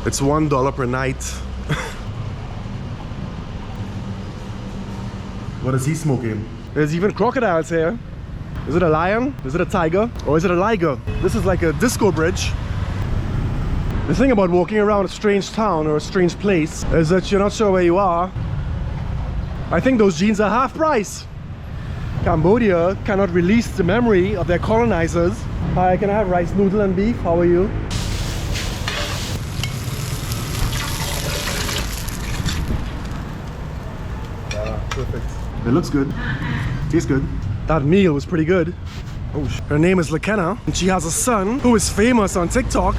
It's $1 per night. What is he smoking? There's even crocodiles here. Is it a lion? Is it a tiger? Or is it a liger? This is like a disco bridge. The thing about walking around a strange town or a strange place is that you're not sure where you are. I think those jeans are half price. Cambodia cannot release the memory of their colonizers. Hi, can I have rice noodle and beef? How are you? Perfect. It looks good. Tastes good. That meal was pretty good. Oh, her name is Lakena, and she has a son who is famous on TikTok.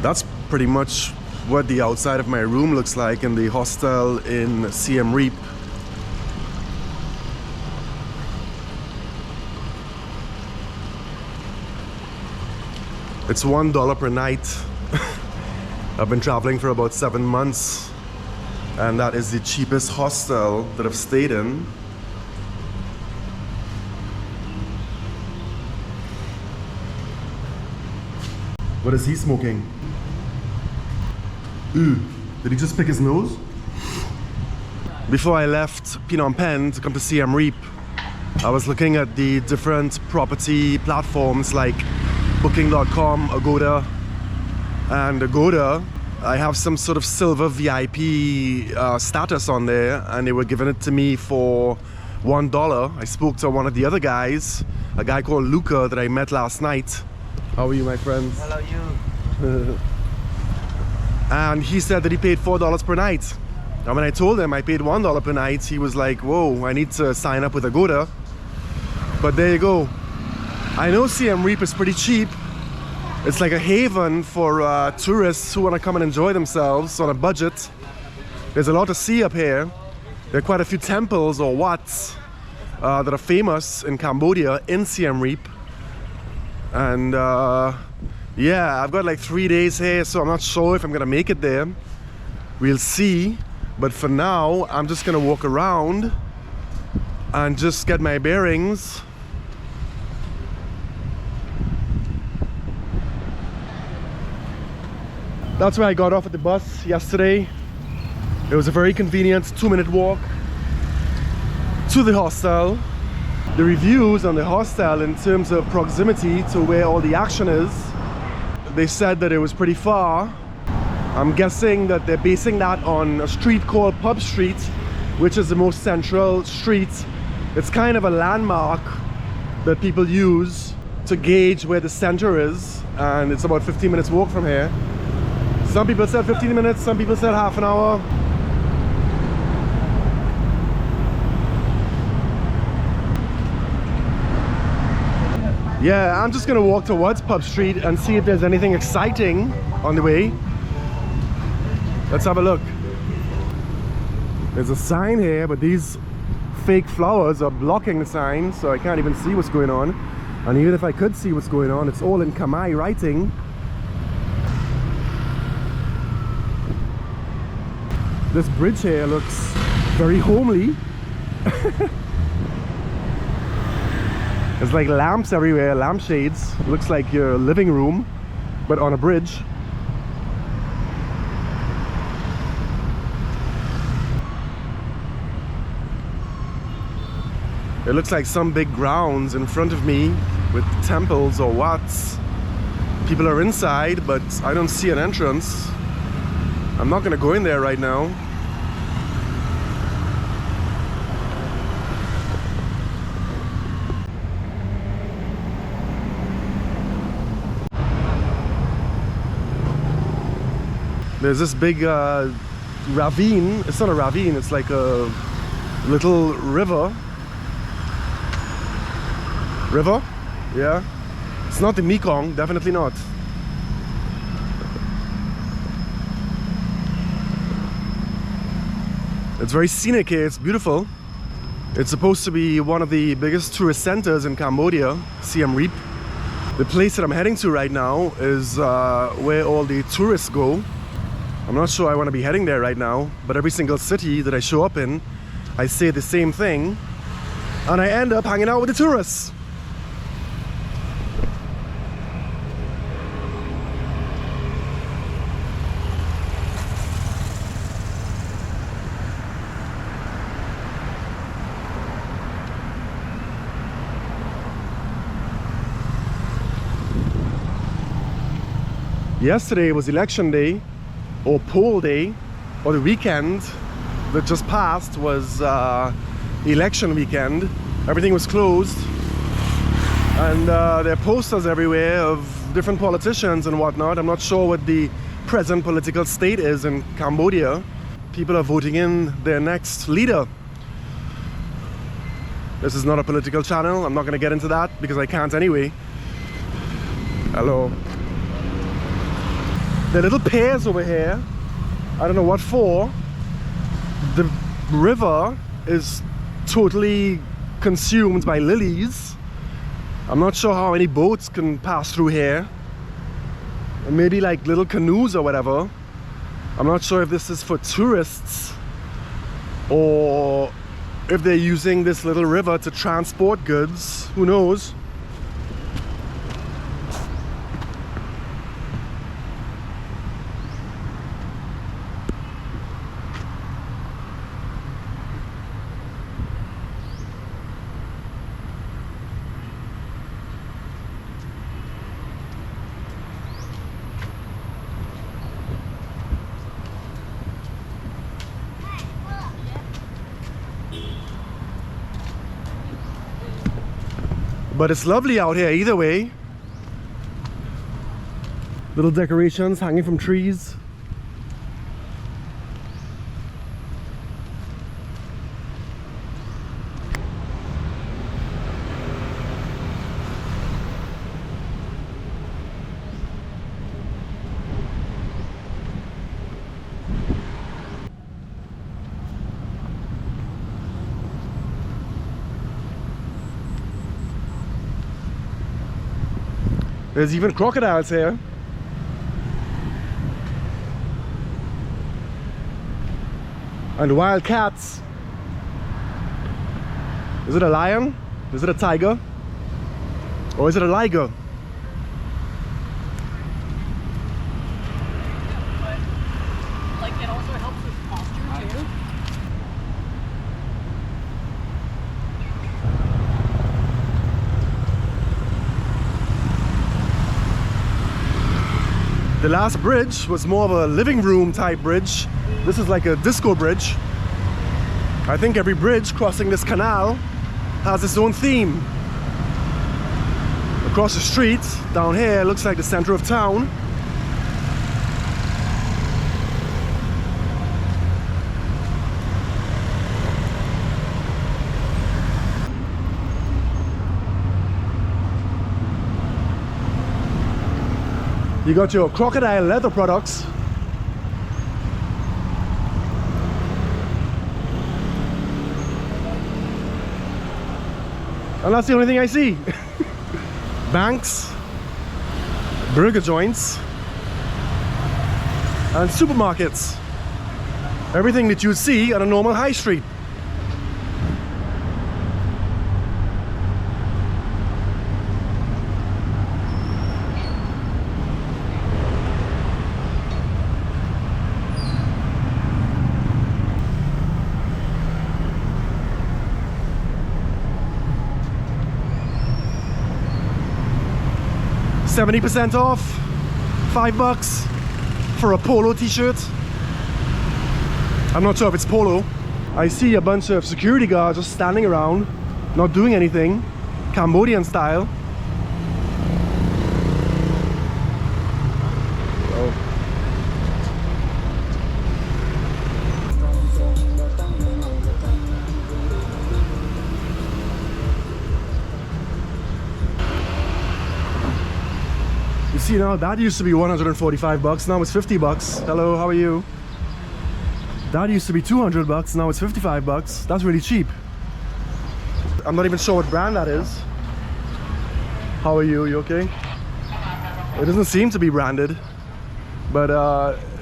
That's pretty much what the outside of my room looks like in the hostel in Siem Reap. It's $1 per night. I've been traveling for about 7 months, and that is the cheapest hostel that I've stayed in. What is he smoking? Ooh, did he just pick his nose? Before I left Phnom Penh to come to Siem Reap, I was looking at the different property platforms like Booking.com, Agoda. And Agoda, I have some sort of silver VIP status on there, and they were giving it to me for $1. I spoke to one of the other guys, a guy called Luca that I met last night. How are you, my friends? Hello, you. And he said that he paid $4 per night. And when I told him I paid $1 per night, he was like, whoa, I need to sign up with Agoda. But there you go. I know Siem Reap is pretty cheap. It's like a haven for tourists who want to come and enjoy themselves on a budget. There's a lot to see up here. There are quite a few temples or wats that are famous in Cambodia, in Siem Reap. And yeah, I've got like 3 days here, so I'm not sure if I'm gonna make it there. We'll see. But for now, I'm just gonna walk around and just get my bearings. That's where I got off at the bus yesterday. It was a very convenient 2-minute walk to the hostel. The reviews on the hostel in terms of proximity to where all the action is, they said that it was pretty far. I'm guessing that they're basing that on a street called Pub Street, which is the most central street. It's kind of a landmark that people use to gauge where the center is, and it's about 15 minutes walk from here. Some people said 15 minutes, some people said half an hour. Yeah, I'm just gonna walk towards Pub Street and see if there's anything exciting on the way. Let's have a look. There's a sign here, but these fake flowers are blocking the sign, so I can't even see what's going on. And even if I could see what's going on, it's all in Khmer writing. This bridge here looks very homely. There's like lamps everywhere, lampshades. Looks like your living room, but on a bridge. It looks like some big grounds in front of me with temples or wats. People are inside, but I don't see an entrance. I'm not gonna go in there right now. There's this big ravine. It's not a ravine, it's like a little river. River? Yeah. It's not the Mekong, definitely not. It's very scenic here, it's beautiful. It's supposed to be one of the biggest tourist centers in Cambodia, Siem Reap. The place that I'm heading to right now is where all the tourists go. I'm not sure I want to be heading there right now, but every single city that I show up in, I say the same thing, and I end up hanging out with the tourists. Yesterday was election day, or poll day, or the weekend that just passed was election weekend. Everything was closed, and there are posters everywhere of different politicians and whatnot. I'm not sure what the present political state is in Cambodia. People are voting in their next leader. This is not a political channel. I'm not going to get into that because I can't anyway. Hello. There are little piers over here. I don't know what for. The river is totally consumed by lilies. I'm not sure how many boats can pass through here. Maybe like little canoes or whatever. I'm not sure if this is for tourists or if they're using this little river to transport goods. Who knows? But it's lovely out here either way. Little decorations hanging from trees. There's even crocodiles here. And wild cats. Is it a lion? Is it a tiger? Or is it a liger? Like it also helps with posture too. The last bridge was more of a living room type bridge. This is like a disco bridge. I think every bridge crossing this canal has its own theme. Across the street, down here, looks like the center of town. You got your Crocodile leather products. And that's the only thing I see. Banks, burger joints, and supermarkets. Everything that you see at a normal high street. $70% off, $5 for a polo t-shirt. I'm not sure if it's polo. I see a bunch of security guards just standing around, not doing anything, Cambodian style. You know, that used to be 145 bucks, now it's 50 bucks. Hello, how are you? That used to be 200 bucks, now it's 55 bucks. That's really cheap. I'm not even sure what brand that is. How are you? You okay? It doesn't seem to be branded, but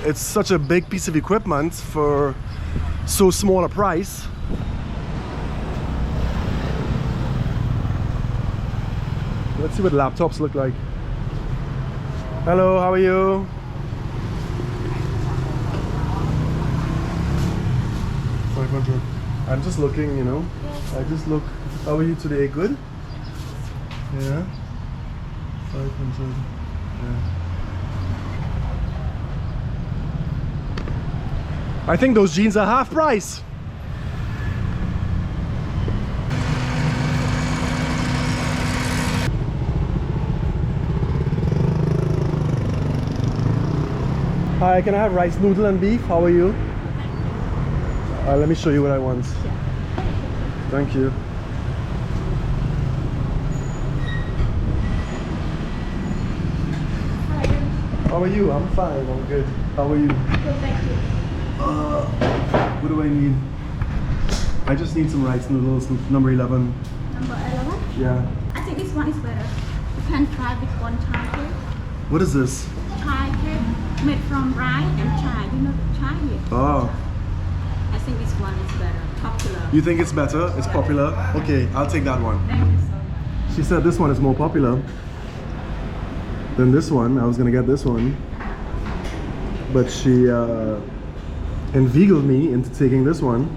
it's such a big piece of equipment for so small a price. Let's see what laptops look like. Hello, how are you? $500. I'm just looking, you know. I just look. How are you today? Good? Yeah. 500. Yeah. I think those jeans are half price. Hi, can I have rice noodle and beef? How are you? Let me show you what I want. Thank you. How are you? I'm fine. I'm good. How are you? Good, thank you. What do I need? I just need some rice noodles, number 11. Number 11? Yeah. I think this one is better. You can try this one chive cake. What is this? Chive cake made from rice and chive. You know chive? Oh. I think this one is better. Popular. You think it's better? It's popular? Okay, I'll take that one. Thank you so much. She said this one is more popular than this one. I was gonna get this one, but she inveigled me into taking this one.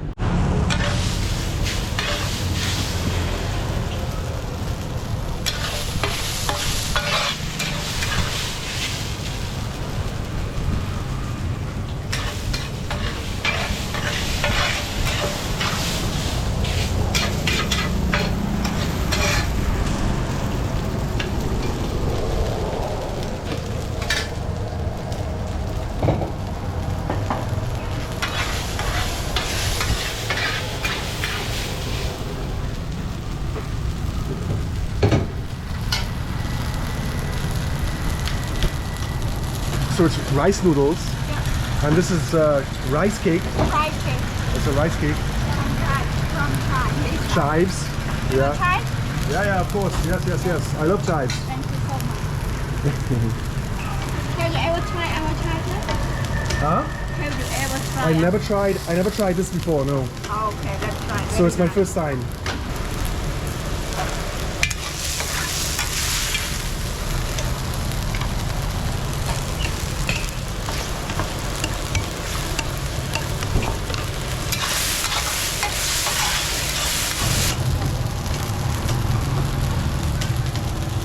So it's rice noodles, and this is rice cake. Chive cake It's a rice cake. from chive. Chives. Yeah. Chive? Yeah, of course. Yes. I love chives. Thank you so much. Have you ever tried our chive cake? Huh? Have you ever tried? I never tried this before, no. Oh, okay, let's try. So it's my first time.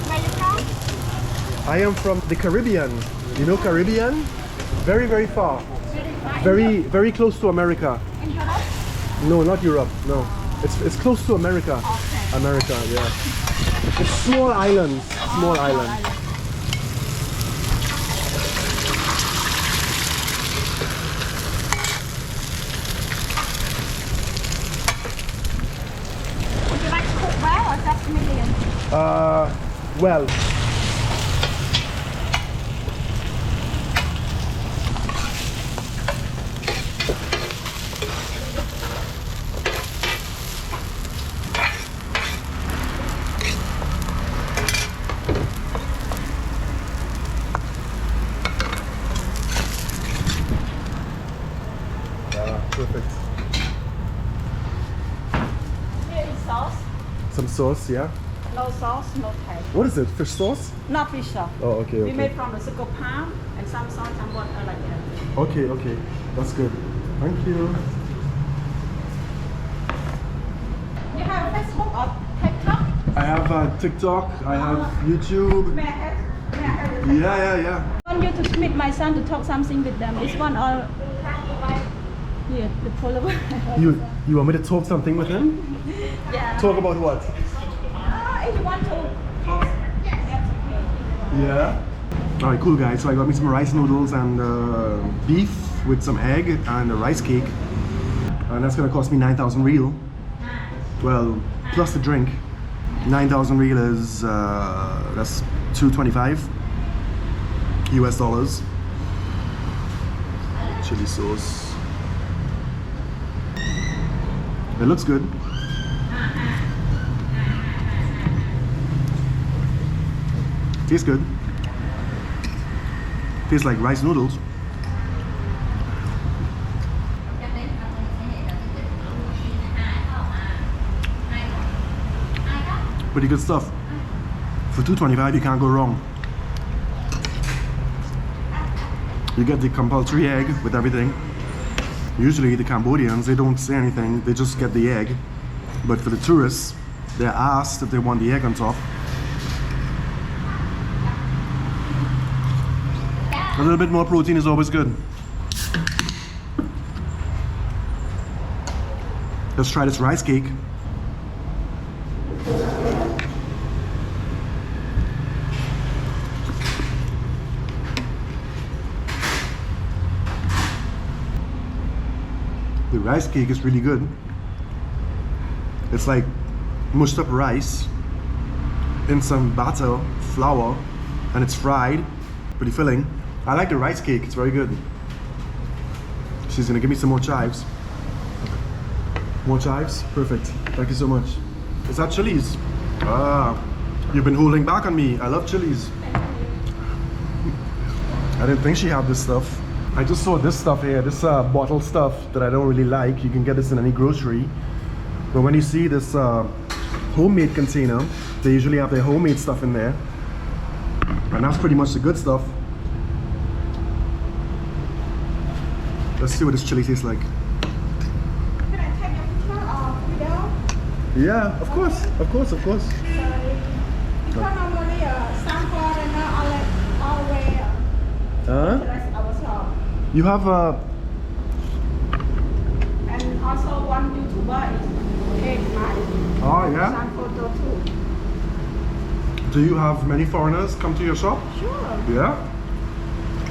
Where you from? I am from the Caribbean. You know Caribbean? Very far. Very close to America. In Europe? No, not Europe. No. It's close to America. Okay. America, yeah. It's small islands. Small island. Would you like to cook well or just medium? Well. Perfect. Here is sauce. Some sauce, yeah. No sauce, no taste. What is it? Fish sauce? Not fish sauce. Oh, okay, We made okay. from the sugar palm and some sauce and water like that. Okay. That's good. Thank you. You have Facebook or TikTok? I have TikTok. I have YouTube. May I have your Yeah. I want you to meet my son to talk something with them. This one or here, the follower. You want me to talk something with him? Yeah. Talk about what? If you want to talk, that's okay. Yeah. All right, cool guys. So I got me some rice noodles and beef with some egg and a rice cake, and that's gonna cost me 9,000 real. Well, plus the drink. 9,000 real is that's 225 US dollars. Chili sauce. It looks good. Tastes good. Tastes like rice noodles. Pretty good stuff. For $2.25 you can't go wrong. You get the compulsory egg with everything. Usually the Cambodians, they don't say anything, they just get the egg. But for the tourists, they're asked if they want the egg on top. A little bit more protein is always good. Let's try this rice cake. The rice cake is really good. It's like mushed up rice in some batter, flour, and it's fried. Pretty filling. I like the rice cake, it's very good. She's gonna give me some more chives. More chives? Perfect. Thank you so much. Is that chilies? Ah, you've been holding back on me. I love chilies. I didn't think she had this stuff. I just saw this stuff here, this bottle stuff that I don't really like. You can get this in any grocery. But when you see this homemade container, they usually have their homemade stuff in there. And that's pretty much the good stuff. Let's see what this chili tastes like. Can I take your picture or video? Yeah, of course, of course, of course. Sorry. Because normally sample and always dress our shop. You have And also one YouTuber is Kate Mike. Oh yeah? Some photo too. Do you have many foreigners come to your shop? Sure. Yeah?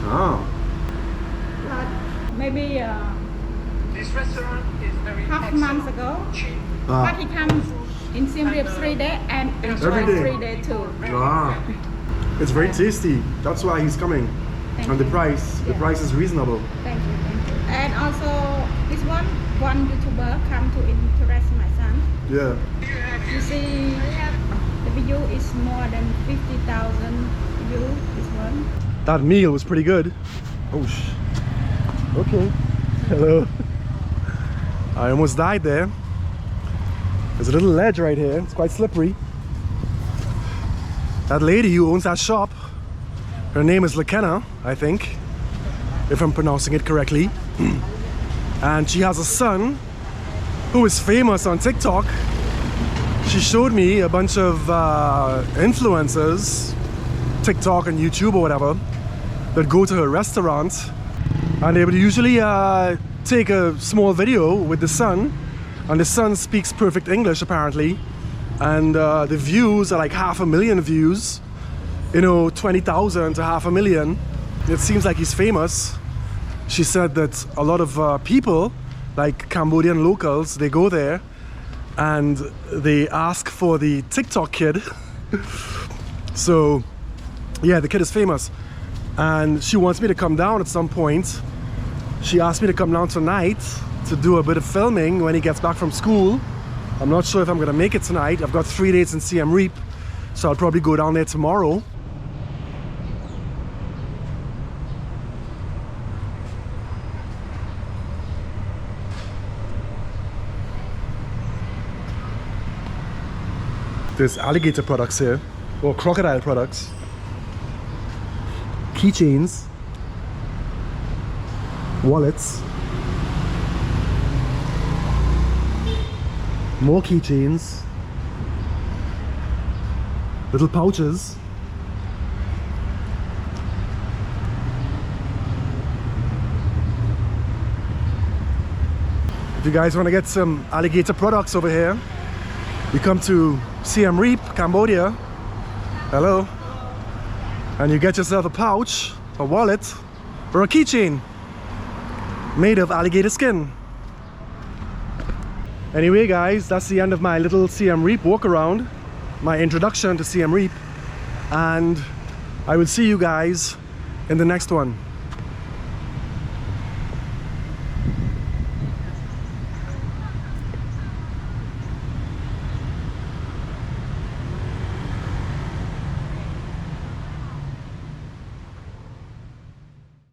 Ah. Maybe This restaurant is very half excellent. months ago. Cheap. But he comes in Siem Reap 3 days and Every enjoy day. 3 days too. Ah. It's very tasty. That's why he's coming. Thank And the you. the Yeah. price is reasonable. Thank you, thank you. And also this one YouTuber come to interest my son. Yeah. You see the view is more than 50,000 view, this one. That meal was pretty good. Oh okay. Hello. I almost died there. There's a little ledge right here. It's quite slippery. That lady who owns that shop, her name is Lakena, I think, if I'm pronouncing it correctly. And she has a son who is famous on TikTok. She showed me a bunch of influencers, TikTok and YouTube or whatever, that go to her restaurant, and they would usually take a small video with the son, and the son speaks perfect English apparently, and the views are like 500,000 views, you know, 20,000 to 500,000. It seems like he's famous. She said that a lot of people, like Cambodian locals, they go there and they ask for the TikTok kid. So yeah, the kid is famous, and she wants me to come down at some point. She asked me to come down tonight to do a bit of filming when he gets back from school. I'm not sure if I'm gonna make it tonight. I've got 3 days in Siem Reap, so I'll probably go down there tomorrow. There's alligator products here, or crocodile products. Keychains, wallets, more keychains, little pouches. If you guys want to get some alligator products over here, you come to Siem Reap, Cambodia. Hello. And you get yourself a pouch, a wallet, or a keychain made of alligator skin. Anyway guys, that's the end of my little Siem Reap walk around, my introduction to Siem Reap, and I will see you guys in the next one.